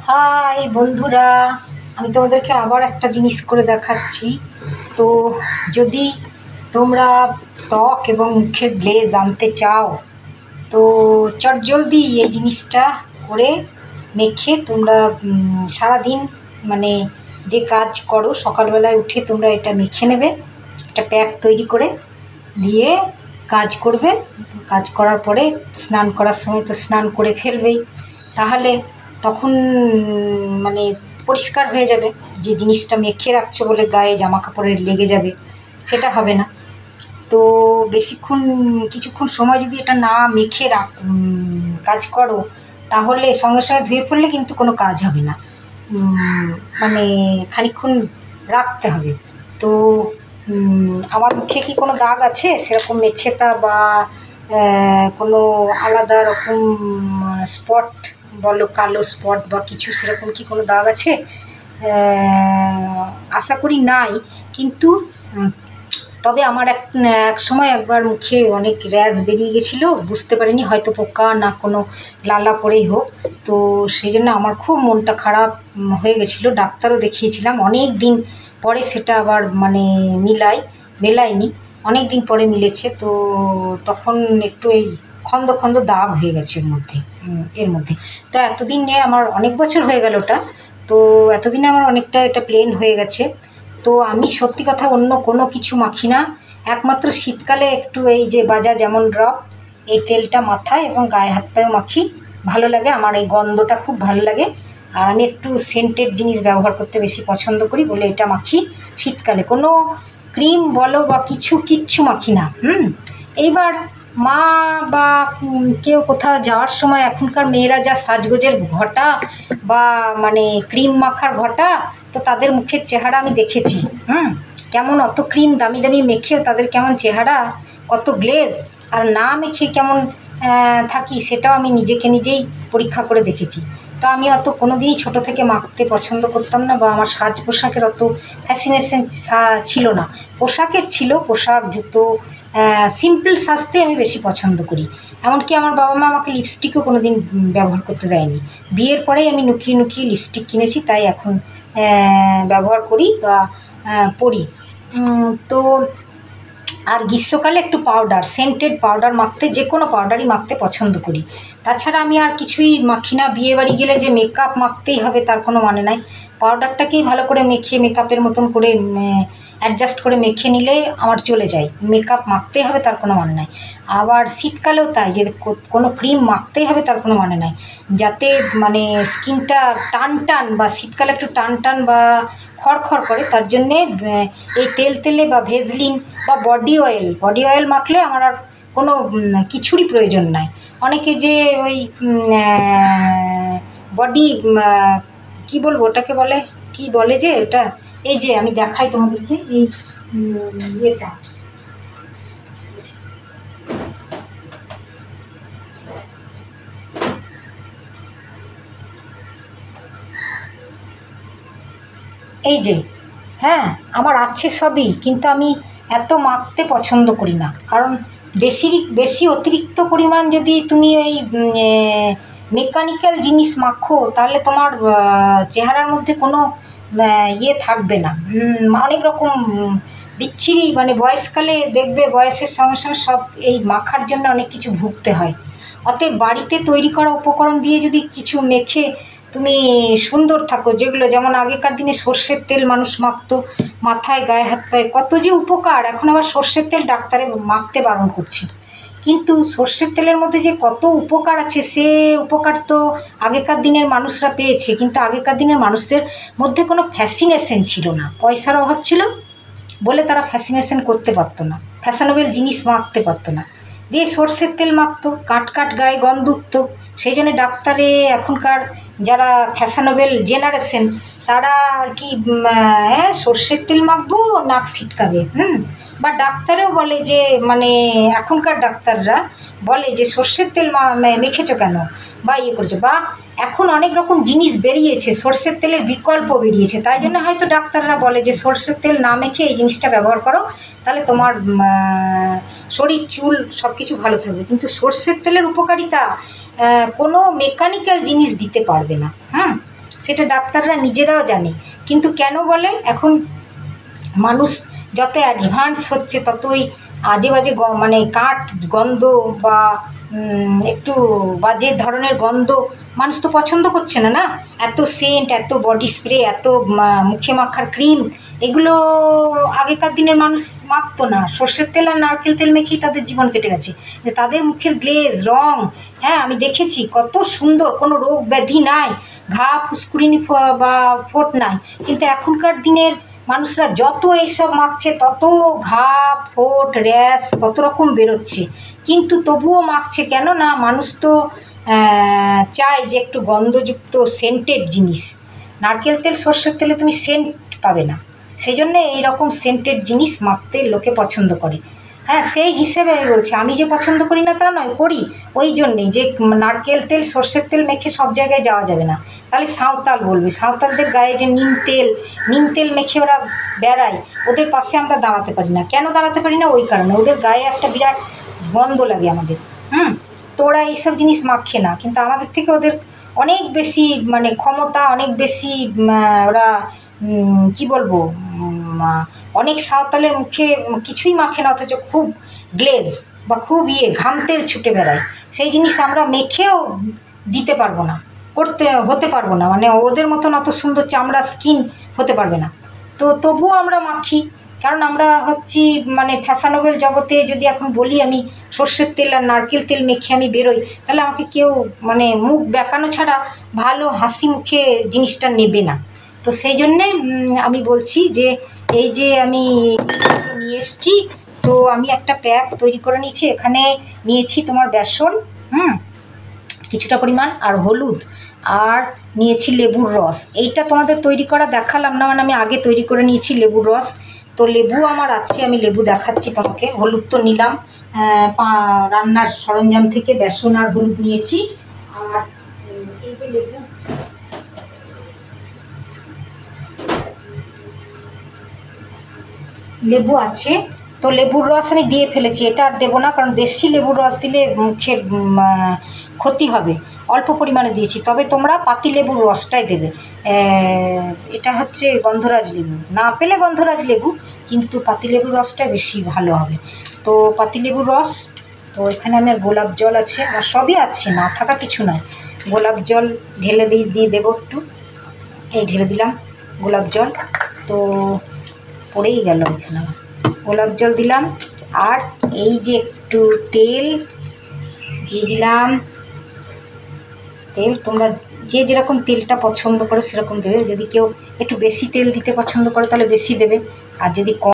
High বন্ধুরা, আমি তোমাদেরকে আবার একটা জিনিস করে দেখাচ্ছি। তো যদি তোমরা ত্বক এবং মুখের গ্লেজ আনতে চাও, তো চটজলদি এই জিনিসটা করে মেখে তোমরা সারাদিন মানে যে কাজ করো সকালবেলায় উঠে তোমরা এটা মেখে নেবে। একটা প্যাক তৈরি করে দিয়ে কাজ করবে। কাজ করার পরে স্নান করার সময় তো স্নান করে ফেলবেই, তাহলে তখন মানে পরিষ্কার হয়ে যাবে। যে জিনিসটা মেখে রাখছো বলে গায়ে জামা কাপড়ে লেগে যাবে, সেটা হবে না। তো বেশিক্ষণ কিছুক্ষণ সময় যদি এটা না মেখে কাজ করো, তাহলে সঙ্গে সঙ্গে ধুয়ে ফেললে কিন্তু কোনো কাজ হবে না। মানে খানিকক্ষণ রাখতে হবে। তো আমার মুখে কি কোনো দাগ আছে সেরকম মেছেতা বা কোনো আলাদা রকম স্পট বলো, কালো স্পট বা কিছু সেরকম কি কোনো দাগ আছে? আশা করি নাই, কিন্তু তবে আমার এক সময় একবার মুখে অনেক র্যাশ বেরিয়ে গেছিলো, বুঝতে পারিনি হয়তো পোকা না কোনো লালা পড়েই হোক। তো সেই জন্য আমার খুব মনটা খারাপ হয়ে গেছিলো, ডাক্তারও দেখিয়েছিলাম। অনেক দিন পরে সেটা আবার মানে মেলায়নি, অনেক দিন পরে মিলেছে। তো তখন একটু এই খন্দ খন্দ দাগ হয়ে গেছে এর মধ্যে। তো এতদিনে আমার অনেক বছর হয়ে গেল ওটা, তো এতদিনে আমার অনেকটা এটা প্লেন হয়ে গেছে। তো আমি সত্যি কথা অন্য কোনো কিছু মাখি না, একমাত্র শীতকালে একটু এই যে বাজাজ যেমন ড্রপ, এই তেলটা মাথায় এবং গায়ে হাত পায়েও মাখি। ভালো লাগে, আমার এই গন্ধটা খুব ভালো লাগে। আর আমি একটু সেন্টেড জিনিস ব্যবহার করতে বেশি পছন্দ করি বলে এটা মাখি শীতকালে। কোনো ক্রিম বলো বা কিচ্ছু মাখি না। এইবার মা বা কেউ কোথাও যাওয়ার সময় এখনকার মেয়েরা যা সাজগোজের ঘটা বা মানে ক্রিম মাখার ঘটা, তো তাদের মুখের চেহারা আমি দেখেছি। কেমন অত ক্রিম দামি দামি মেখেও তাদের কেমন চেহারা, কত গ্লেজ, আর না মেখে কেমন থাকি সেটাও আমি নিজেই পরীক্ষা করে দেখেছি। তো আমি অত কোনো দিনই ছোটো থেকে মাখতে পছন্দ করতাম না, বা আমার সাজ পোশাকের অত ফ্যাসিনেশন ছিল না। পোশাকের ছিল, পোশাক জুতো, সিম্পল সাজতে আমি বেশি পছন্দ করি। এমনকি আমার বাবা মা আমাকে লিপস্টিকও কোনো দিন ব্যবহার করতে দেয়নি। বিয়ের পরেই আমি লুকিয়ে লিপস্টিক কিনেছি, তাই এখন ব্যবহার করি বা পরি। তো আর গ্রীষ্মকালে একটু পাউডার, সেন্টেড পাউডার মাখতে, যে কোনো পাউডারই মাখতে পছন্দ করি। তাছাড়া আমি আর কিছুই মাখি না। বিয়েবাড়ি গেলে যে মেকআপ মাখতেই হবে তার কোনো মানে নাই। পাউডারটাকেই ভালো করে মেখে মেকআপের মতন করে অ্যাডজাস্ট করে মেখে নিলে আমার চলে যায়। মেকআপ মাখতেই হবে তার কোনো মানে নাই। আবার শীতকালেও তাই, যে কোনো ক্রিম মাখতেই হবে তার কোনো মানে নাই। যাতে মানে স্কিনটা টান বা শীতকালে একটু টান বা খড়খড় করে, তার জন্যে এই তেলে বা ভেজলিন বা বডি অয়েল মাখলে আমার আর কোনো কিছুরই প্রয়োজন নাই। অনেকে যে ওই বডি কী বলবো ওটাকে বলে, কি বলে যে ওটা, এই যে আমি দেখাই তোমাদেরকে এই ইয়েটা, এই যে, হ্যাঁ আমার আছে সবই, কিন্তু আমি এত মাখতে পছন্দ করি না। কারণ বেশি অতিরিক্ত পরিমাণ যদি তুমি এই মেকানিক্যাল জিনিস মাখো, তাহলে তোমার চেহারার মধ্যে কোনো ইয়ে থাকবে না। অনেক রকম বিচ্ছিরি, মানে বয়সকালে দেখবে বয়সের সঙ্গে সঙ্গে সব এই মাখার জন্য অনেক কিছু ভুগতে হয়। অতএব বাড়িতে তৈরি করা উপকরণ দিয়ে যদি কিছু মেখে তুমি সুন্দর থাকো, যেগুলো যেমন আগেকার দিনে সর্ষের তেল মানুষ মাখতো মাথায়, গায়ে হাত পায়ে, কত যে উপকার। এখন আবার সর্ষের তেল ডাক্তারে মাখতে বারণ করছে, কিন্তু সর্ষের তেলের মধ্যে যে কত উপকার আছে, সে উপকার তো আগেকার দিনের মানুষরা পেয়েছে। কিন্তু আগেকার দিনের মানুষদের মধ্যে কোনো ফ্যাসিনেশন ছিল না, পয়সার অভাব ছিল বলে তারা ফ্যাসিনেশন করতে পারতো না, ফ্যাশনেবল জিনিস মাখতে পারতো না, দিয়ে সর্ষের তেল মাখতো, কাট গায়ে গন্ধ উঠতো। সেই জন্য ডাক্তারে এখনকার যারা ফ্যাশনেবল জেনারেশন, তারা আর কি সর্ষের তেল মাখবো, নাক ছিটকাবে। বা ডাক্তারেও বলে যে, মানে এখনকার ডাক্তাররা বলে যে সর্ষের তেল মেখেছো কেন, বা ইয়ে করেছো, বা এখন অনেক রকম জিনিস বেরিয়েছে, সর্ষের তেলের বিকল্প বেরিয়েছে, তাই জন্য হয়তো ডাক্তাররা বলে যে সর্ষের তেল না মেখে এই জিনিসটা ব্যবহার করো, তাহলে তোমার শরীর, চুল সব কিছু ভালো থাকবে। কিন্তু সর্ষের তেলের উপকারিতা কোনো মেকানিক্যাল জিনিস দিতে পারবে না। সেটা ডাক্তাররা নিজেরাও জানে, কিন্তু কেন বলে? এখন মানুষ যত অ্যাডভান্স হচ্ছে ততই আজে বাজে মানে কাঠ গন্ধ বা একটু বাজে ধরনের গন্ধ মানুষ তো পছন্দ করছে না, না? এত সেন্ট, এত বডি স্প্রে, এত মুখে মাখার ক্রিম, এগুলো আগেকার দিনের মানুষ মাখতো না। সর্ষের তেল আর নারকেল তেল মেখেই তাদের জীবন কেটে গেছে। যে তাদের মুখের গ্লেজ, রং, হ্যাঁ আমি দেখেছি কত সুন্দর, কোনো রোগ ব্যাধি নাই, ঘা ফুসকুড়িনি বা ফোট নাই। কিন্তু এখনকার দিনের মানুষরা যত এইসব মাখছে তত ঘা, ফোট, র্যাশ কত রকম বেরোচ্ছে। কিন্তু তবুও মাখছে কেন? না, মানুষ তো চায় যে একটু গন্ধযুক্ত সেন্টেড জিনিস। নারকেল তেল, সর্ষের তেলে তুমি সেন্ট পাবে না, সেই জন্যে এইরকম সেন্টেড জিনিস মাখতে লোকে পছন্দ করে। হ্যাঁ, সেই হিসেবে আমি বলছি, আমি যে পছন্দ করি না তা নয়, করি ওই জন্যেই যে নারকেল তেল, সর্ষের তেল মেখে সব জায়গায় যাওয়া যাবে না, তাহলে সাঁওতাল বলবে। সাঁওতালদের গায়ে যে নিম তেল মেখে ওরা বেড়ায়, ওদের পাশে আমরা দাঁড়াতে পারি না। কেন দাঁড়াতে পারি না? ওই কারণে, ওদের গায়ে একটা বিরাট গন্ধ লাগে আমাদের। তো ওরা এইসব জিনিস মাখে না, কিন্তু আমাদের থেকে ওদের অনেক বেশি মানে ক্ষমতা, অনেক বেশি ওরা কি বলবো, অনেক সাঁওতালের মুখে কিছুই মাখে না, অথচ খুব গ্লেজ বা খুব ঘাম তেল ছুটে বেড়ায়। সেই জিনিস আমরা মেখেও দিতে পারবো না, হতে পারবো না, মানে ওদের মতন অত সুন্দর চামড়া, স্কিন হতে পারবে না। তো তবুও আমরা মাখি, কারণ আমরা হচ্ছি মানে ফ্যাশনেবল জগতে। যদি এখন বলি আমি সর্ষের তেল আর নারকেল তেল মেখে আমি বেরোই, তাহলে আমাকে কেউ মানে মুখ বেঁকানো ছাড়া ভালো হাসি মুখে জিনিসটা নেবে না। তো সেই জন্যে আমি বলছি যে এই যে আমি নিয়ে এসছি, তো আমি একটা প্যাক তৈরি করে নিয়েছি। এখানে নিয়েছি তোমার বেসন, কিছুটা পরিমাণ, আর হলুদ, আর নিয়েছি লেবুর রস। এইটা তোমাদের তৈরি করা দেখালাম না, মানে আমি আগে তৈরি করে নিয়েছি লেবুর রস। তো লেবু আমার আছে, আমি লেবু দেখাচ্ছি তোমাকে। হলুদ তো নিলাম রান্নার সরঞ্জাম থেকে, বেসন আর হলুদ নিয়েছি। আর এই যে লেবু আছে, তো লেবুর রস আমি দিয়ে ফেলেছি, এটা আর দেবো না, কারণ বেশি লেবুর রস দিলে মুখের ক্ষতি হবে। অল্প পরিমাণে দিয়েছি, তবে তোমরা পাতি লেবুর রসটাই দেবে। এটা হচ্ছে গন্ধরাজ লেবু, না পেলে গন্ধরাজ লেবু, কিন্তু পাতি লেবুর রসটা বেশি ভালো হবে। তো পাতি লেবুর রস, তো এখানে আমার গোলাপ জল আছে, আমার সবই আছে, না থাকা কিছু নয়। গোলাপ জল ঢেলে দিয়ে দেবো একটু, এই ঢেলে দিলাম গোলাপ জল। তো পড়েই গেল এখানে, গোলাপ জল দিলাম, আর এই যে একটু তেল দিয়ে দিলাম। তেল তোমরা যে যেরকম তেলটা পছন্দ করো সেরকম দেবে। যদি কেউ একটু বেশি তেল দিতে পছন্দ করে তাহলে বেশি দেবে, আর যদি কম